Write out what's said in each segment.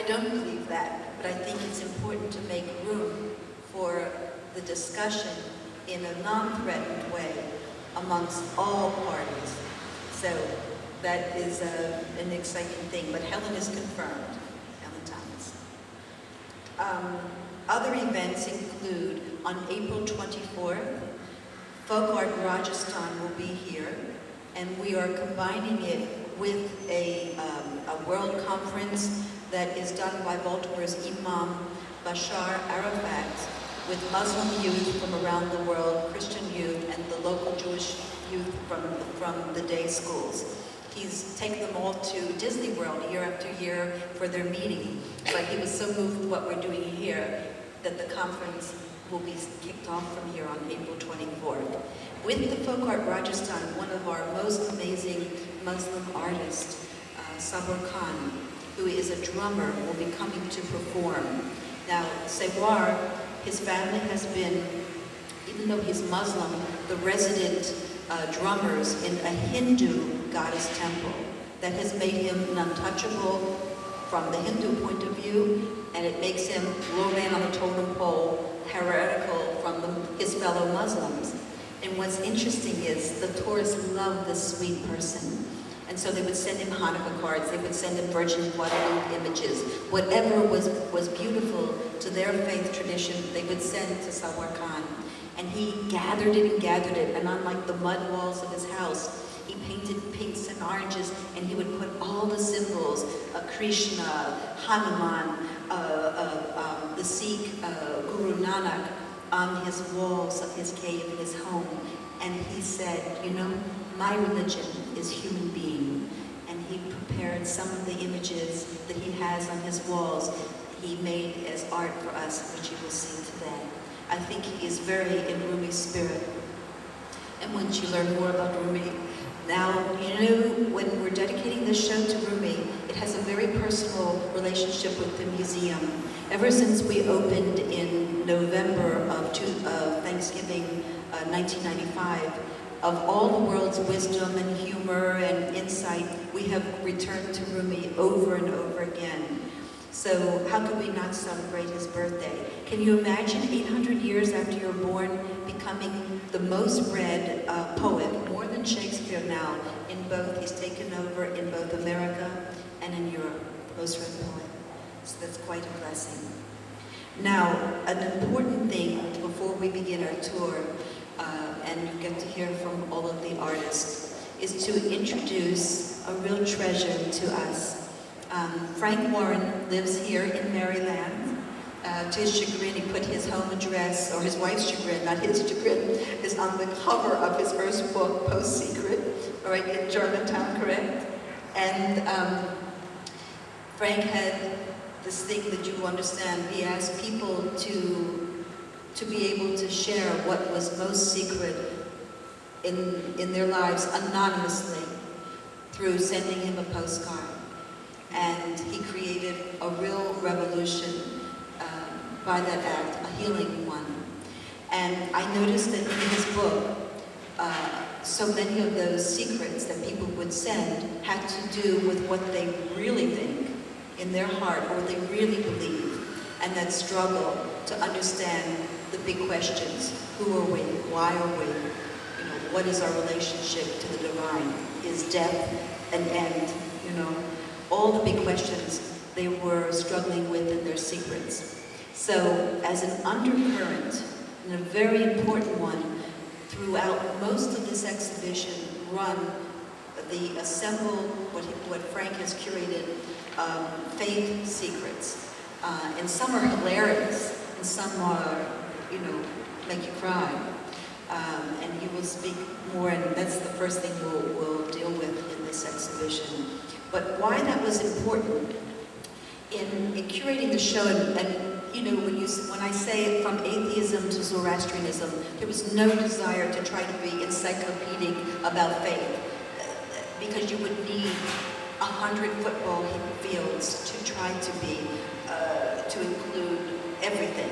don't believe that, but I think it's important to make room for the discussion in a non-threatened way amongst all parties. So that is an exciting thing, but Helen is confirmed, Helen Thomas. Other events include, on April 24th, Folk Art Rajasthan will be here, and we are combining it with a world conference that is done by Baltimore's Imam Bashar Arafat with Muslim youth from around the world, Christian youth, and the local Jewish youth from the day schools. He's taken them all to Disney World year after year for their meeting, but he was so moved with what we're doing here that the conference will be kicked off from here on April 24th. With the Folk Art Rajasthan, one of our most amazing Muslim artists, Sabur Khan, who is a drummer, will be coming to perform. Now, Sewar, his family has been, even though he's Muslim, the resident drummers in a Hindu goddess temple that has made him an untouchable from the Hindu point of view, and it makes him low man on the totem pole, heretical from his fellow Muslims. And what's interesting is the tourists love this sweet person. And so they would send him Hanukkah cards, they would send him Virgin Guadalupe images. Whatever was beautiful to their faith tradition, they would send to Sawar Khan. And he gathered it, and on like the mud walls of his house, he painted pinks and oranges, and he would put all the symbols, Krishna, Hanuman, the Sikh Guru Nanak, on his walls of his cave, his home. And he said, you know, my religion is human being. And he prepared some of the images that he has on his walls, he made as art for us, which you will see today. I think he is very in Rumi's spirit. And once you learn more about Rumi, now, you know, when we're dedicating this show to Rumi, it has a very personal relationship with the museum. Ever since we opened in November of Thanksgiving 1995, of all the world's wisdom and humor and insight, we have returned to Rumi over and over again. So how could we not celebrate his birthday? Can you imagine 800 years after you're born becoming the most read poet, more than Shakespeare now, in both, he's taken over in both America and in Europe, most read poet. So that's quite a blessing. Now, an important thing before we begin our tour, and you get to hear from all of the artists, is to introduce a real treasure to us. Frank Warren lives here in Maryland. To his chagrin, he put his home address, or his wife's chagrin, not his chagrin, is on the cover of his first book, Post Secret, all right, in Germantown, correct? And Frank had this thing that you understand. He asked people to be able to share what was most secret in their lives anonymously through sending him a postcard. And he created a real revolution by that act, a healing one. And I noticed that in his book, so many of those secrets that people would send had to do with what they really think in their heart, or they really believe, and that struggle to understand the big questions. Who are we? Why are we? You know, what is our relationship to the divine? Is death an end? You know, all the big questions they were struggling with in their secrets. So, as an undercurrent, and a very important one, throughout most of this exhibition run the assembled, what Frank has curated, faith secrets. And some are hilarious, and some are, you know, make you cry. And you will speak more, and that's the first thing we'll deal with in this exhibition. But why that was important in curating the show, and you know, when I say from atheism to Zoroastrianism, there was no desire to try to be encyclopedic about faith, because you would need 100 football fields to try to be, to include everything.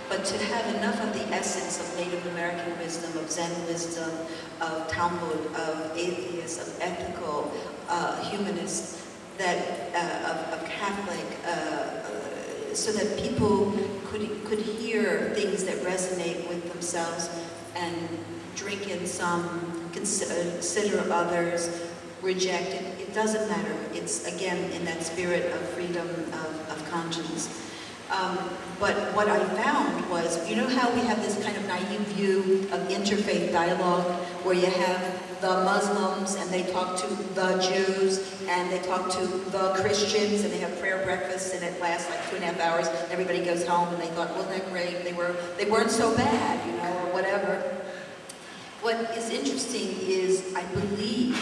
But to have enough of the essence of Native American wisdom, of Zen wisdom, of Talmud, of atheists, of ethical humanists, that of Catholic so that people could hear things that resonate with themselves and drink in some, consider others, reject it. It doesn't matter. It's, again, in that spirit of freedom of conscience. But what I found was, you know how we have this kind of naive view of interfaith dialogue, where you have the Muslims and they talk to the Jews, and they talk to the Christians, and they have prayer breakfasts, and it lasts like 2.5 hours, and everybody goes home, and they thought, wasn't that great? They weren't so bad, you know, or whatever. What is interesting is, I believe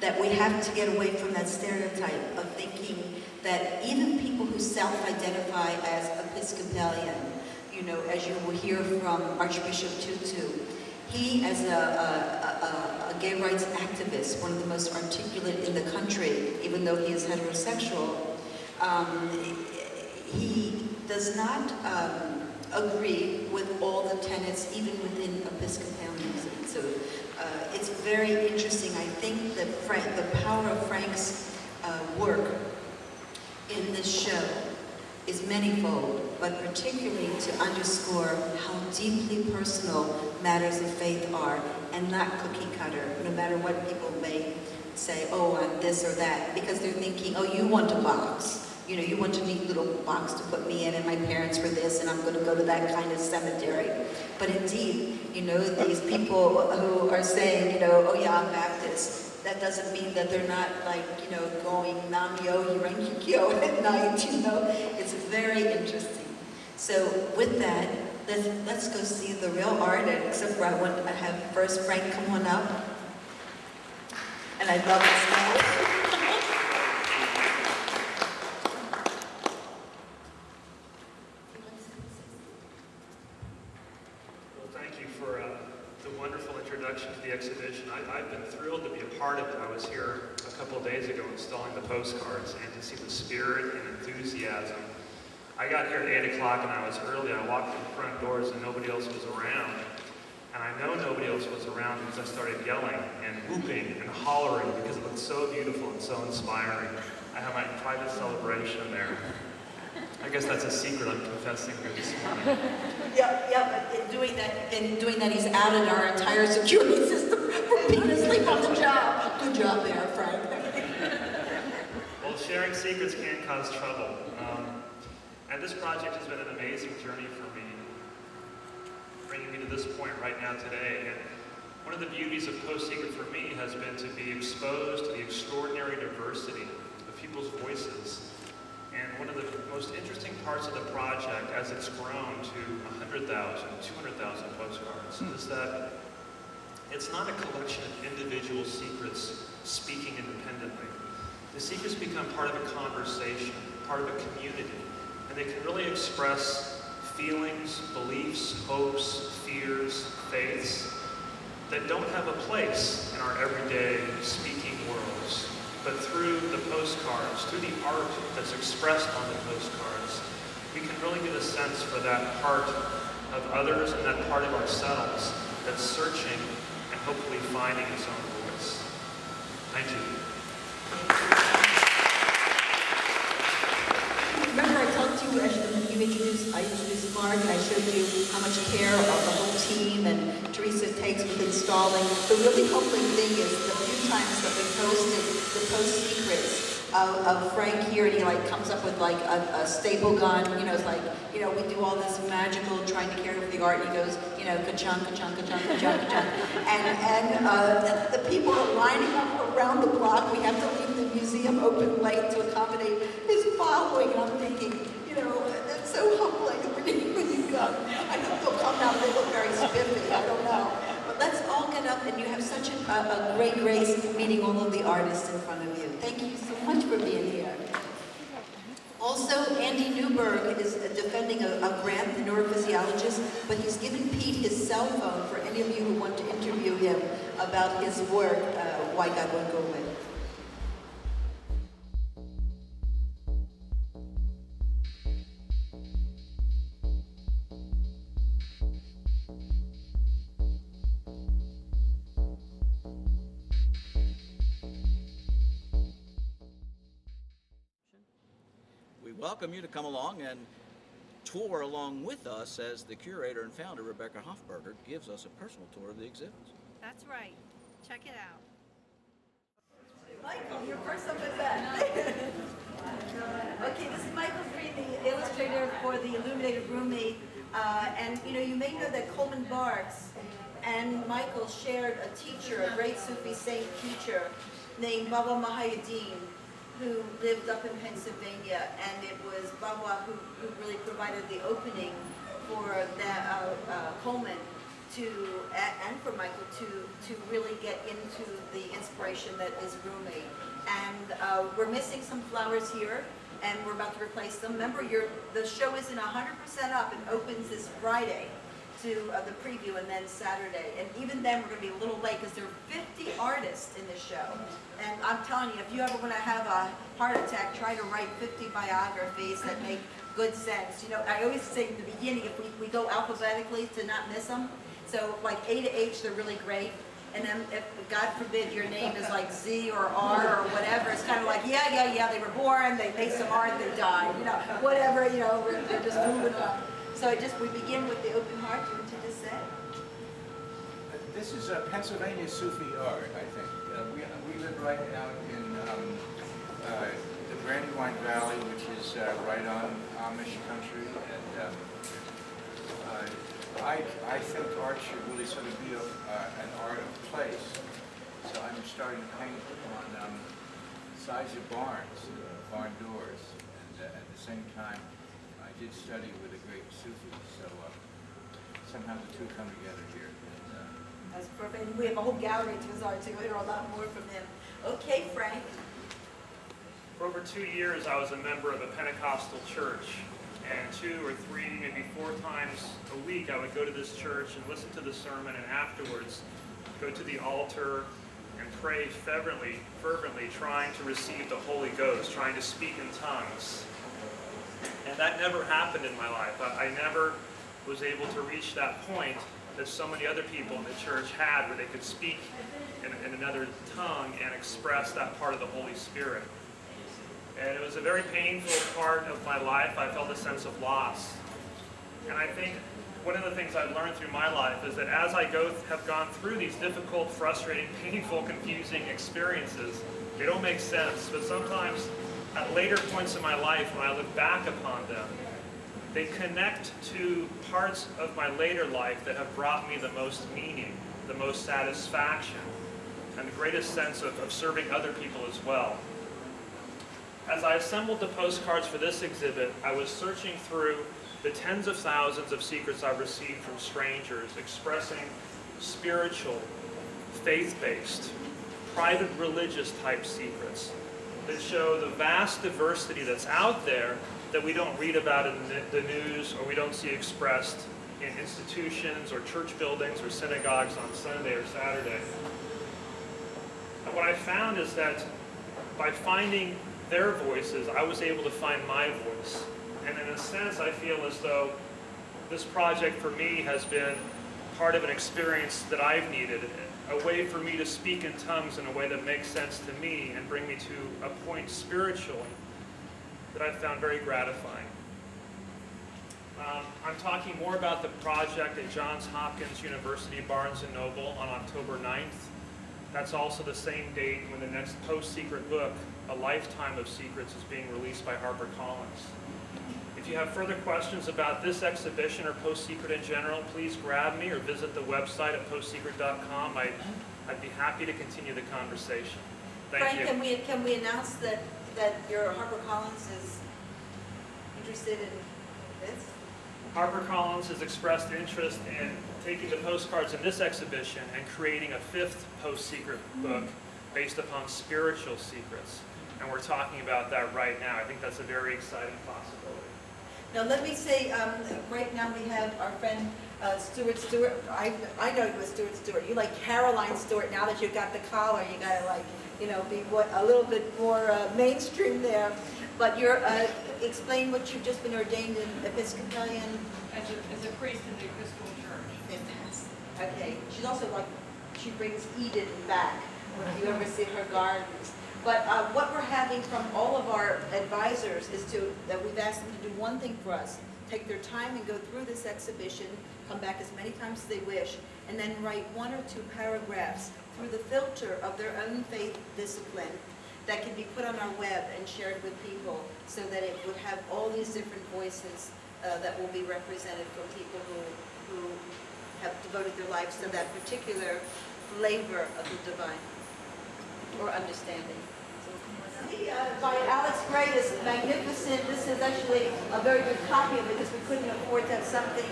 that we have to get away from that stereotype of thinking that even people who self-identify as Episcopalian, you know, as you will hear from Archbishop Tutu, he, as a gay rights activist, one of the most articulate in the country, even though he is heterosexual, he does not agree with all the tenets, even within Episcopalianism. So it's very interesting. I think that the power of Frank's work in this show is manifold, but particularly to underscore how deeply personal matters of faith are, and not cookie cutter, no matter what people may say, oh, I'm this or that, because they're thinking, oh, you want a box. You know, you want a neat little box to put me in, and my parents were this, and I'm going to go to that kind of cemetery. But indeed, you know, these people who are saying, you know, oh yeah, I'm Baptist, that doesn't mean that they're not, like, you know, going Nam-myo, Hirenkikyo at night, you know. It's very interesting. So with that, let's go see the real art, and except for I have first Frank come on up. And I'd love to smile. To the exhibition. I've been thrilled to be a part of it. I was here a couple of days ago installing the postcards, and to see the spirit and enthusiasm. I got here at 8 o'clock and I was early. I walked in the front doors and nobody else was around. And I know nobody else was around because I started yelling and whooping and hollering because it looked so beautiful and so inspiring. I have my private celebration there. I guess that's a secret I'm confessing here this morning. Yeah, but in doing that, he's outed our entire security system from being asleep on the job. Good job there, Frank. Well, sharing secrets can cause trouble. And this project has been an amazing journey for me, bringing me to this point right now today. And one of the beauties of Post Secret for me has been to be exposed to the extraordinary diversity of people's voices. And one of the most interesting parts of the project, as it's grown to 100,000, 200,000 postcards, is that it's not a collection of individual secrets speaking independently. The secrets become part of a conversation, part of a community, and they can really express feelings, beliefs, hopes, fears, faiths that don't have a place in our everyday speaking worlds. But through the postcards, through the art that's expressed on the postcards, we can really get a sense for that part of others and that part of ourselves that's searching and hopefully finding its own voice. Thank you. Remember I talked to you as I introduced Mark, and I showed you how much care of the whole team and Teresa takes with installing. The really humbling thing is the few times that we posted the Post Secrets of Frank here, and he like comes up with like a staple gun, you know, it's like, you know, we do all this magical trying to care for the art, and he goes, you know, ka-chunk, ka-chunk, ka-chunk, ka-chunk, ka-chunk. And the people are lining up around the block. We have to leave the museum open late to accommodate his following, and I'm thinking, you know, that's so humbling when you come. I know they'll come now, they look very spiffy, I don't know. But let's all get up, and you have such a great grace meeting all of the artists in front of you. Thank you so much for being here. Also, Andy Newberg is defending a grant, the neurophysiologist, but he's given Pete his cell phone for any of you who want to interview him about his work, Why God Won't Go Away. We welcome you to come along and tour along with us as the curator and founder, Rebecca Hofberger, gives us a personal tour of the exhibits. That's right. Check it out. Michael, you're first up at bat. Okay, this is Michael Green, the illustrator for the Illuminated Rumi. And you may know that Coleman Barks and Michael shared a teacher, a great Sufi saint teacher named Baba Mahayuddin, who lived up in Pennsylvania, and it was Baba who really provided the opening for that Coleman and for Michael to really get into the inspiration that is Rumi. And we're missing some flowers here, and we're about to replace them. Remember, the show isn't 100% up and opens this Friday to the preview, and then Saturday. And even then, we're going to be a little late because there are 50 artists in the show. And I'm telling you, if you ever want to have a heart attack, try to write 50 biographies that make good sense. I always say in the beginning, if we go alphabetically to not miss them. So like A to H, they're really great. And then if, God forbid, your name is like Z or R or whatever, it's kind of like, yeah, they were born, they made some art, they died, whatever, we're just moving on. So we begin with the open heart. Do you want to just say? This is Pennsylvania Sufi art, I think. We live right out in the Brandywine Valley, which is right on Amish country, and I think art should really sort of be an art of place. So I'm starting to paint on sides of barns, barn doors, and at the same time, I did study with a great Sufi, so somehow the two come together here. That's perfect. And we have a whole gallery to his art, so you'll hear a lot more from him. Okay, Frank. For over 2 years, I was a member of a Pentecostal church, and 2 or 3, maybe 4 times a week, I would go to this church and listen to the sermon, and afterwards go to the altar and pray fervently, trying to receive the Holy Ghost, trying to speak in tongues. And that never happened in my life. I never was able to reach that point that so many other people in the church had, where they could speak in another tongue and express that part of the Holy Spirit. And it was a very painful part of my life. I felt a sense of loss. And I think one of the things I've learned through my life is that as I have gone through these difficult, frustrating, painful, confusing experiences, they don't make sense, but sometimes at later points in my life, when I look back upon them, they connect to parts of my later life that have brought me the most meaning, the most satisfaction, and the greatest sense of serving other people as well. As I assembled the postcards for this exhibit, I was searching through the tens of thousands of secrets I've received from strangers, expressing spiritual, faith-based, private religious type secrets that show the vast diversity that's out there that we don't read about in the news, or we don't see expressed in institutions or church buildings or synagogues on Sunday or Saturday. And what I found is that by finding their voices, I was able to find my voice. And in a sense, I feel as though this project for me has been part of an experience that I've needed, a way for me to speak in tongues in a way that makes sense to me and bring me to a point spiritually that I found very gratifying. I'm talking more about the project at Johns Hopkins University Barnes & Noble on October 9th. That's also the same date when the next Post-Secret book, A Lifetime of Secrets, is being released by HarperCollins. If you have further questions about this exhibition or Post-Secret in general, please grab me or visit the website at postsecret.com. I'd be happy to continue the conversation. Thank you. Frank, can we announce that your HarperCollins is interested in this? HarperCollins has expressed interest in taking the postcards in this exhibition and creating a 5th Post-Secret book based upon spiritual secrets. And we're talking about that right now. I think that's a very exciting possibility. Now let me say, right now we have our friend Stuart Stewart. I know you as Stuart Stewart. You like Caroline Stewart. Now that you've got the collar, you gotta be a little bit more mainstream there. But you're explain what you've just been ordained in Episcopalian. As a priest in the Episcopal Church. Fantastic. Okay. She's also she brings Eden back. If you ever see her gardens. But what we're having from all of our advisors is that we've asked them to do one thing for us, take their time and go through this exhibition, come back as many times as they wish, and then write 1 or 2 paragraphs through the filter of their own faith discipline that can be put on our web and shared with people, so that it would have all these different voices that will be represented from people who have devoted their lives to that particular flavor of the divine or understanding. By Alex Gray is magnificent. This is actually a very good copy of it because we couldn't afford to have something,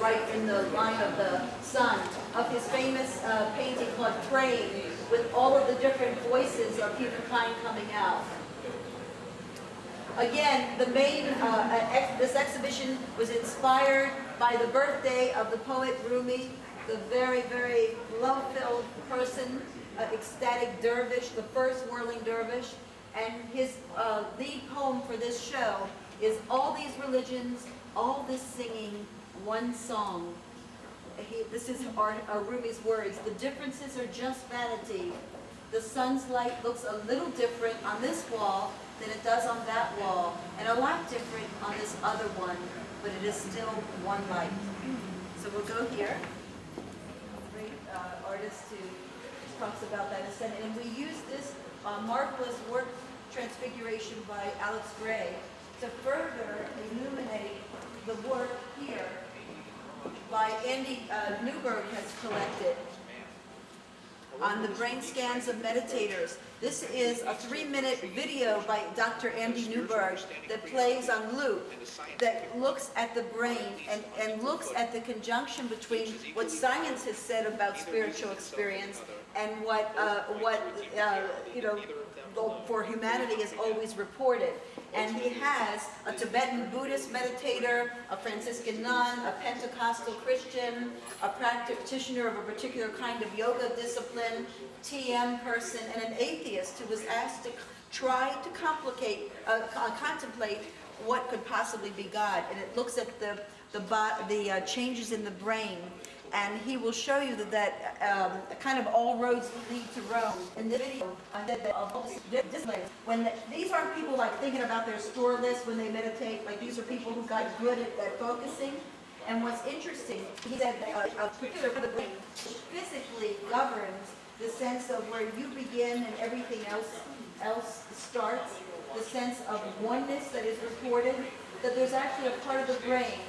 right in the line of the sun, of his famous painting called Praying, with all of the different voices of humankind coming out. Again, the main, this exhibition was inspired by the birthday of the poet Rumi, the very, very love-filled person, ecstatic dervish, the first whirling dervish. And his lead poem for this show is all these religions, all this singing, one song. This is Rumi's words. The differences are just vanity. The sun's light looks a little different on this wall than it does on that wall, and a lot different on this other one, but it is still one light. So we'll go here. Great artist who talks about that ascent, and we use this marvelous work transfiguration by Alex Gray to further illuminate the work here by Andy Newberg has collected on the brain scans of meditators. This is a 3-minute video by Dr. Andy Newberg that plays on loop, that looks at the brain and looks at the conjunction between what science has said about spiritual experience and what for humanity is always reported. And he has a Tibetan Buddhist meditator, a Franciscan nun, a Pentecostal Christian, a practitioner of a particular kind of yoga discipline, TM person, and an atheist who was asked to try to contemplate what could possibly be God. And it looks at the changes in the brain. And he will show you that kind of all roads lead to Rome. In this video, I said that of all disciplines, these aren't people like thinking about their store list when they meditate. Like, these are people who got good at focusing. And what's interesting, he said that a particular part of the brain physically governs the sense of where you begin and everything else starts. The sense of oneness that is reported. That there's actually a part of the brain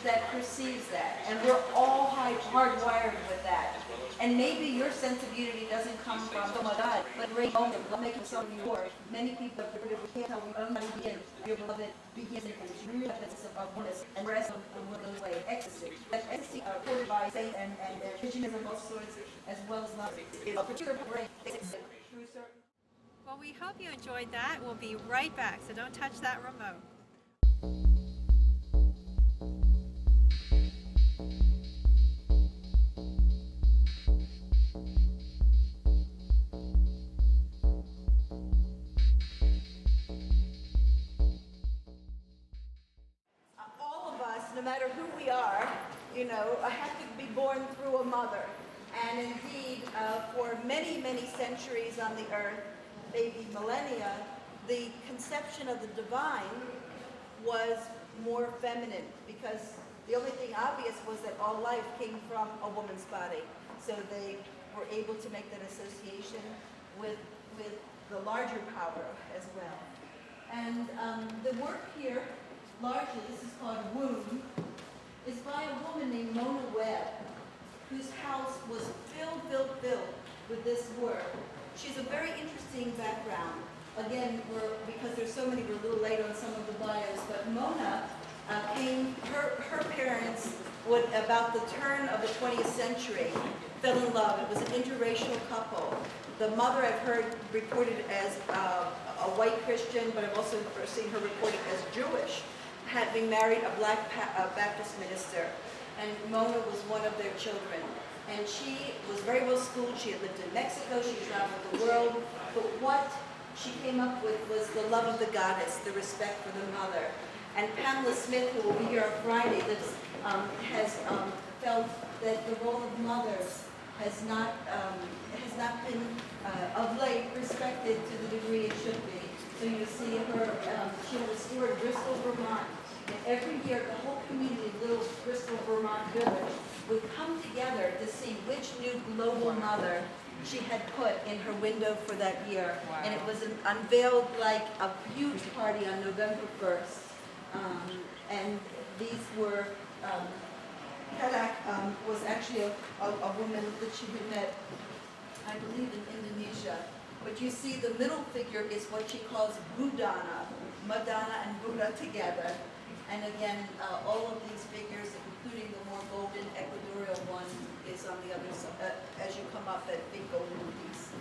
that perceives that, and we're all hardwired with that. And maybe your sense of unity doesn't come from, oh my God, but great moment, making something more. Many people have heard, we can't tell we only begin. Your beloved begins in the real sense of oneness, and rest of what goes away. Ecstasy. That ecstasy, reported by faith and visionism of all sorts, as well as love, is a particular brain through certain. Well, we hope you enjoyed that. We'll be right back, so don't touch that remote. No matter who we are, I have to be born through a mother. And indeed, for many, many centuries on the earth, maybe millennia, the conception of the divine was more feminine, because the only thing obvious was that all life came from a woman's body. So they were able to make that association with the larger power as well. And the work here, largely, this is called Womb, is by a woman named Mona Webb, whose house was filled with this work. She's a very interesting background. Again, because there's so many, we're a little late on some of the bios, but Mona her parents about the turn of the 20th century, fell in love. It was an interracial couple. The mother I've heard reported as a white Christian, but I've also seen her reported as Jewish, having married a black Baptist minister. And Mona was one of their children. And she was very well schooled. She had lived in Mexico. She traveled the world. But what she came up with was the love of the goddess, the respect for the mother. And Pamela Smith, who will be here on Friday, has felt that the role of mothers has not been of late respected to the degree it should be. So you see her, she was restored Bristol, Vermont. And every year, the whole community of little Bristol, Vermont village would come together to see which new global mother she had put in her window for that year. And it was unveiled like a huge party on November 1st. And these were, Kadak was actually a woman that she had met, I believe, in Indonesia. But you see the middle figure is what she calls Buddhana, Madonna and Buddha together. And again, all of these figures, including the more golden equatorial one, is on the other side, as you come up, that big golden piece.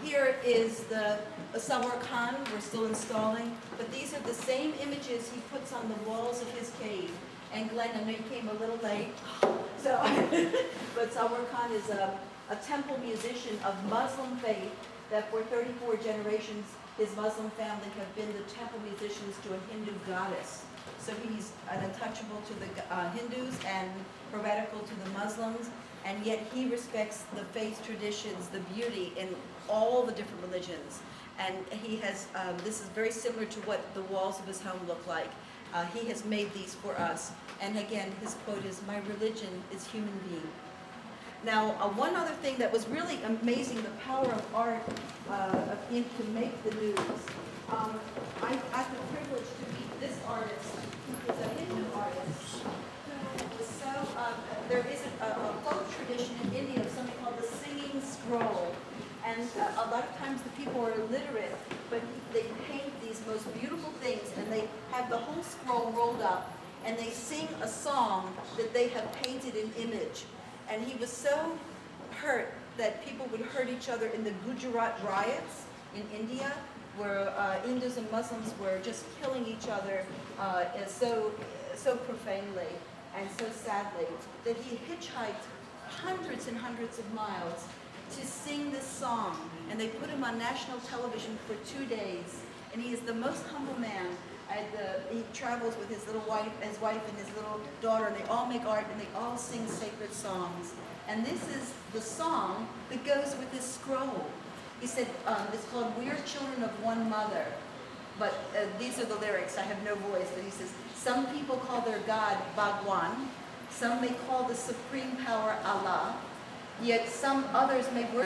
Here is the Sawar Khan, we're still installing, but these are the same images he puts on the walls of his cave. And Glenn, I know you came a little late, so, but Sawar Khan is a temple musician of Muslim faith that for 34 generations, his Muslim family have been the temple musicians to a Hindu goddess. So he's untouchable to the Hindus and heretical to the Muslims, and yet he respects the faith traditions, the beauty in all the different religions. And he has, this is very similar to what the walls of his home look like. He has made these for us. And again, his quote is, "My religion is human being." Now, one other thing that was really amazing, the power of art to make the news. I had the privilege to meet this artist, who is a Hindu artist, who was so, there is a folk tradition in India of something called the singing scroll. And a lot of times the people are illiterate, but they paint these most beautiful things, and they have the whole scroll rolled up, and they sing a song that they have painted in image. And he was so hurt that people would hurt each other in the Gujarat riots in India, where Hindus and Muslims were just killing each other so profanely and so sadly, that he hitchhiked hundreds and hundreds of miles to sing this song. And they put him on national television for 2 days. And he is the most humble man. He travels with his wife and his little daughter, and they all make art and they all sing sacred songs. And this is the song that goes with this scroll. He said, it's called "We Are Children of One Mother." But these are the lyrics. I have no voice, but he says, "Some people call their God Bhagwan. Some may call the supreme power Allah. Yet some others may worship